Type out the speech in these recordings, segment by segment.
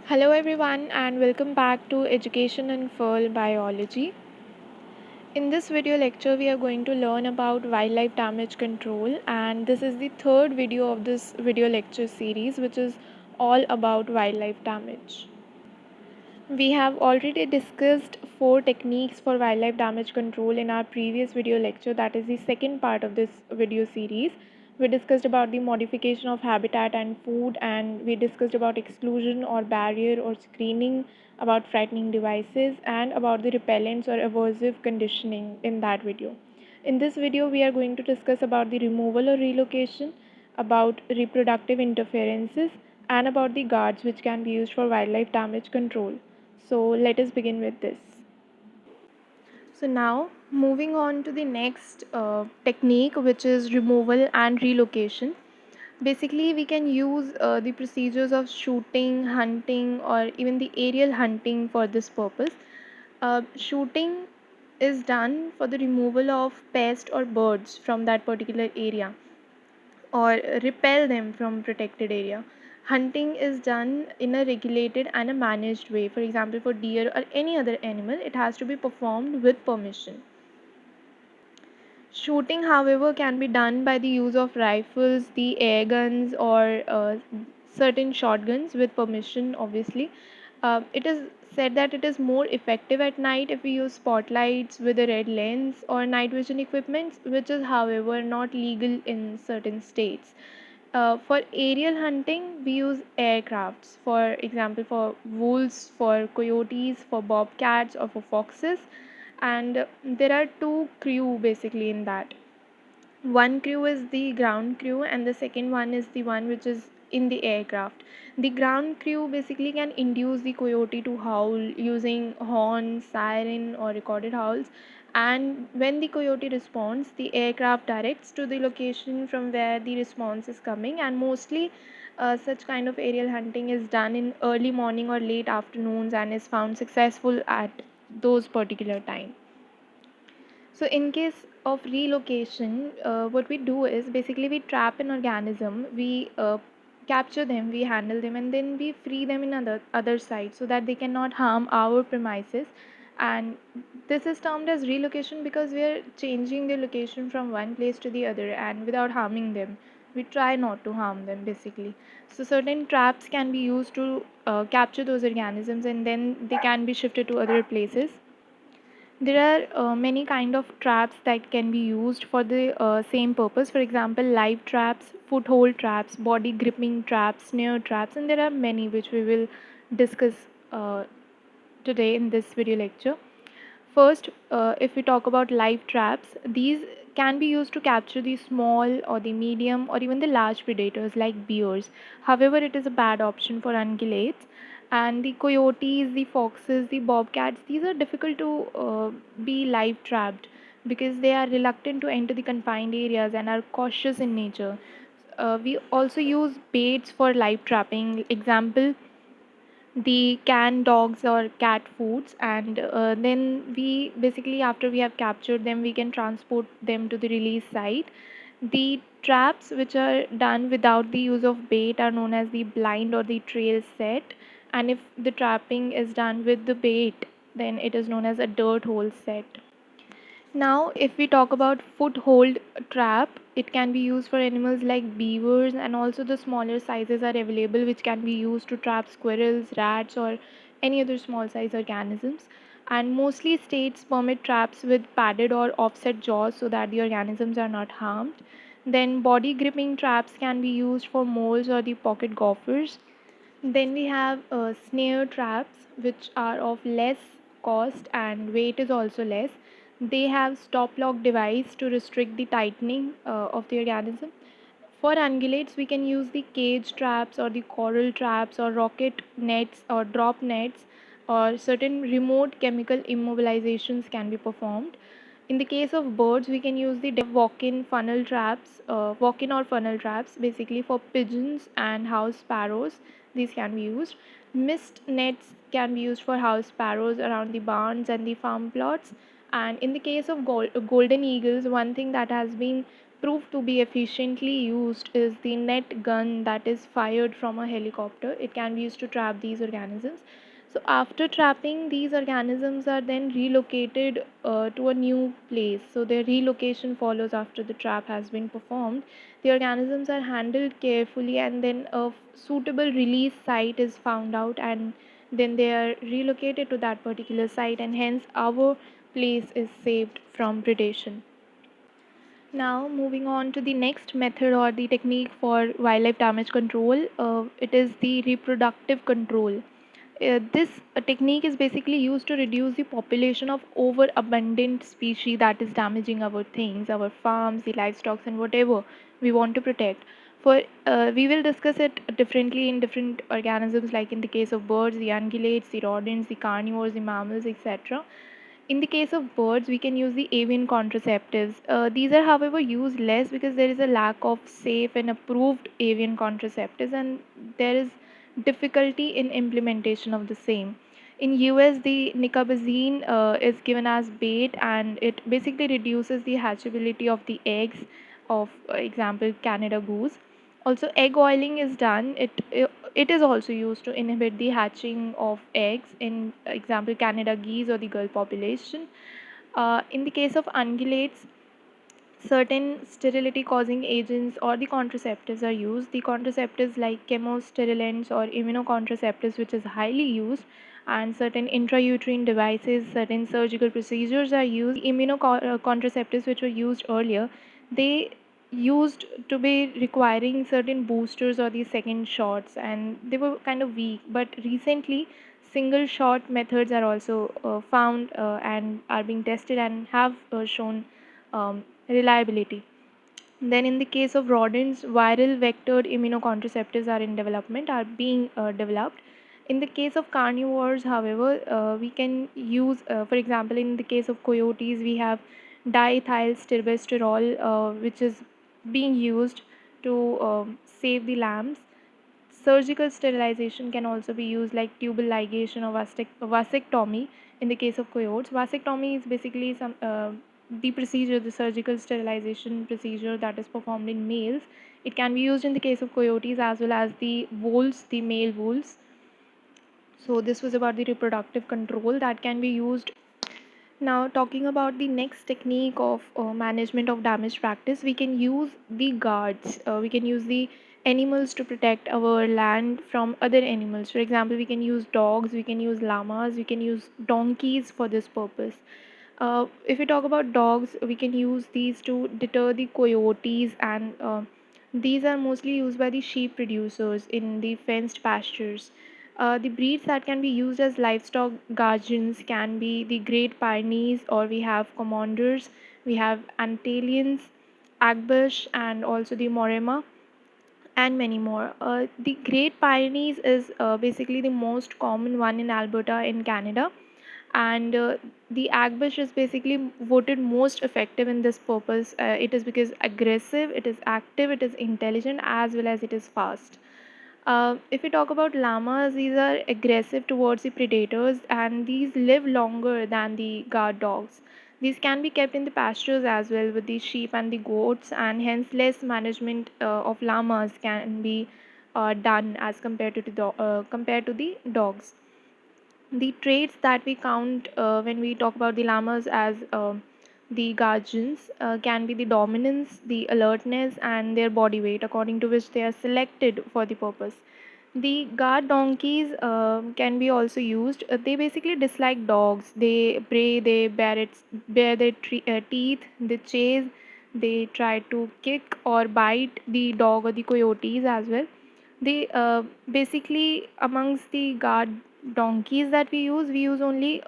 Hello, everyone, and welcome back to Education Unfurl Biology. In this video lecture, we are going to learn about wildlife damage control, and this is the third video of this video lecture series, which is all about wildlife damage. We have already discussed 4 techniques for wildlife damage control in our previous video lecture, that is the second part of this video series. We discussed about the modification of habitat and food, and we discussed about exclusion or barrier or screening, about frightening devices, and about the repellents or aversive conditioning in that video. In this video, we are going to discuss about the removal or relocation, about reproductive interferences, and about the guards which can be used for wildlife damage control. So let us begin with this. So now moving on to the next technique, which is removal and relocation. Basically, we can use the procedures of shooting, hunting, or even the aerial hunting for this purpose. Shooting is done for the removal of pests or birds from that particular area, or repel them from protected area. Hunting is done in a regulated and a managed way. For example, for deer or any other animal, it has to be performed with permission. Shooting, however, can be done by the use of rifles, the air guns, or certain shotguns with permission, obviously. It is said that it is more effective at night if we use spotlights with a red lens or night vision equipment, which is, however, not legal in certain states. For aerial hunting, we use aircrafts, for example, for wolves, for coyotes, for bobcats, or for foxes. And there are two crew basically in that. One crew is the ground crew, and the second one is the one which is in the aircraft. The ground crew basically can induce the coyote to howl using horn, siren, or recorded howls. And when the coyote responds, the aircraft directs to the location from where the response is coming. And mostly, such kind of aerial hunting is done in early morning or late afternoons and is found successful at those particular times. So, in case of relocation, what we do is basically we trap an organism, we capture them, we handle them, and then we free them in other side so that they cannot harm our premises. And this is termed as relocation because we are changing the location from one place to the other and without harming them. We try not to harm them basically. So certain traps can be used to capture those organisms, and then they can be shifted to other places. There are many kind of traps that can be used for the same purpose. For example, live traps, foothold traps, body gripping traps, snare traps, and there are many which we will discuss uh, today in this video lecture. First, if we talk about live traps, these can be used to capture the small or the medium or even the large predators like bears. However, it is a bad option for ungulates. And the coyotes, the foxes, the bobcats, these are difficult to be live trapped because they are reluctant to enter the confined areas and are cautious in nature. We also use baits for live trapping. Example, the canned dogs or cat foods, and then we basically, after we have captured them, we can transport them to the release site. The traps which are done without the use of bait are known as the blind or the trail set, and if the trapping is done with the bait, then it is known as a dirt hole set. Now, if we talk about foothold trap, it can be used for animals like beavers, and also the smaller sizes are available which can be used to trap squirrels, rats, or any other small size organisms. And mostly states permit traps with padded or offset jaws so that the organisms are not harmed. Then, body gripping traps can be used for moles or the pocket gophers. Then we have snare traps, which are of less cost and weight is also less. They have stop lock device to restrict the tightening of the organism. For ungulates, we can use the cage traps or the coral traps or rocket nets or drop nets, or certain remote chemical immobilizations can be performed. In the case of birds, we can use the walk-in funnel traps, walk-in or funnel traps, basically for pigeons and house sparrows. These can be used. Mist nets can be used for house sparrows around the barns and the farm plots. And in the case of golden eagles, one thing that has been proved to be efficiently used is the net gun that is fired from a helicopter. It can be used to trap these organisms. So, after trapping, these organisms are then relocated to a new place. So, their relocation follows after the trap has been performed. The organisms are handled carefully, and then a suitable release site is found out, and then they are relocated to that particular site, and hence our place is saved from predation. Now, moving on to the next method or the technique for wildlife damage control, it is the reproductive control. This technique is basically used to reduce the population of overabundant species that is damaging our things, our farms, the livestock, and whatever we want to protect. For we will discuss it differently in different organisms, like in the case of birds, the ungulates, the rodents, the carnivores, the mammals, etc. In the case of birds, we can use the avian contraceptives. These are, however, used less because there is a lack of safe and approved avian contraceptives, and there is difficulty in implementation of the same. In US, the nicabazine is given as bait, and it basically reduces the hatchability of the eggs of, example, Canada goose. Also, egg oiling is done. It is also used to inhibit the hatching of eggs in, example, Canada geese or the gull population. In the case of ungulates, certain sterility causing agents or the contraceptives are used. The contraceptives like chemosterilants or immunocontraceptives, which is highly used, and certain intrauterine devices, certain surgical procedures are used. The immunocontraceptives, which were used earlier, they used to be requiring certain boosters or the second shots, and they were kind of weak. But recently, single shot methods are also found and are being tested and have shown reliability. Then, in the case of rodents, viral vectored immunocontraceptives are in development, are being developed. In the case of carnivores, however, we can use, for example, in the case of coyotes, we have diethylstilbestrol, which is being used to save the lambs. Surgical sterilization can also be used, like tubal ligation or vasectomy in the case of coyotes. Vasectomy is basically the procedure, the surgical sterilization procedure that is performed in males. It can be used in the case of coyotes as well as the wolves, the male wolves. So, this was about the reproductive control that can be used. Now, talking about the next technique of management of damage practice, we can use the guards. We can use the animals to protect our land from other animals. For example, we can use dogs, we can use llamas, we can use donkeys for this purpose. If we talk about dogs, we can use these to deter the coyotes, and these are mostly used by the sheep producers in the fenced pastures. The breeds that can be used as livestock guardians can be the Great Pyrenees, or we have Commanders, we have Antalians, Agbush, and also the Morema, and many more. The Great Pyrenees is basically the most common one in Alberta in Canada, and the Agbush is basically voted most effective in this purpose. It is because aggressive, it is active, it is intelligent, as well as it is fast. If we talk about llamas, these are aggressive towards the predators, and these live longer than the guard dogs. These can be kept in the pastures as well with the sheep and the goats, and hence less management of llamas can be done as compared to the dogs. The traits that we count when we talk about the llamas as the guardians can be the dominance, the alertness, and their body weight, according to which they are selected for the purpose. The guard donkeys can be also used. They basically dislike dogs. They bray, they bare their teeth, they chase, they try to kick or bite the dog or the coyotes as well. They basically, amongst the guard donkeys that we use only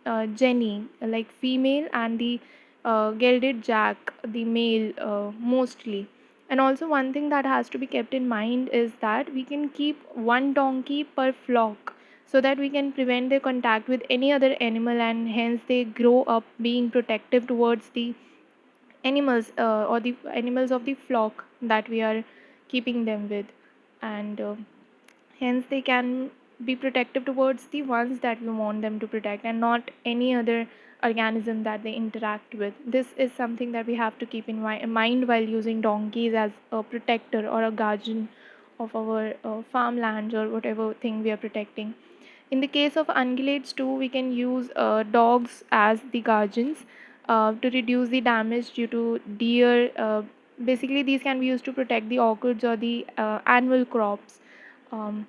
a jenny, like female, and the gelded jack, the male, mostly. And also, one thing that has to be kept in mind is that we can keep one donkey per flock, so that we can prevent their contact with any other animal, and hence they grow up being protective towards the animals or the animals of the flock that we are keeping them with. And hence they can be protective towards the ones that we want them to protect, and not any other organism that they interact with. This is something that we have to keep in mind while using donkeys as a protector or a guardian of our farmlands or whatever thing we are protecting. In the case of ungulates too, we can use dogs as the guardians to reduce the damage due to deer. Basically, these can be used to protect the orchards or the annual crops. Um,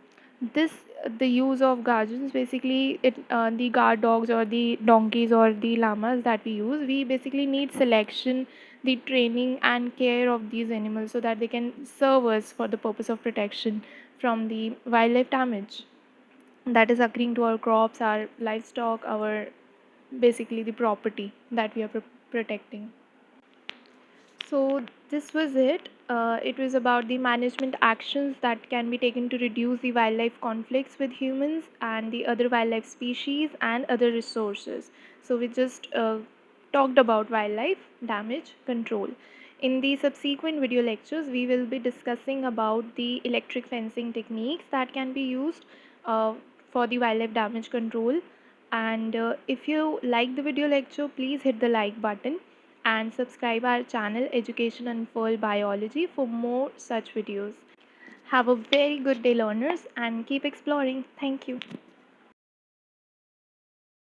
this the use of guardians, basically the guard dogs or the donkeys or the llamas that we use, we basically need selection, the training and care of these animals so that they can serve us for the purpose of protection from the wildlife damage that is occurring to our crops, our livestock, our basically the property that we are protecting. So this was it. It was about the management actions that can be taken to reduce the wildlife conflicts with humans and the other wildlife species and other resources. So we just talked about wildlife damage control. In the subsequent video lectures, we will be discussing about the electric fencing techniques that can be used uh, for the wildlife damage control. And if you like the video lecture, please hit the like button and subscribe our channel Education Unfold Biology for more such videos. Have a very good day, learners, and keep exploring. Thank you.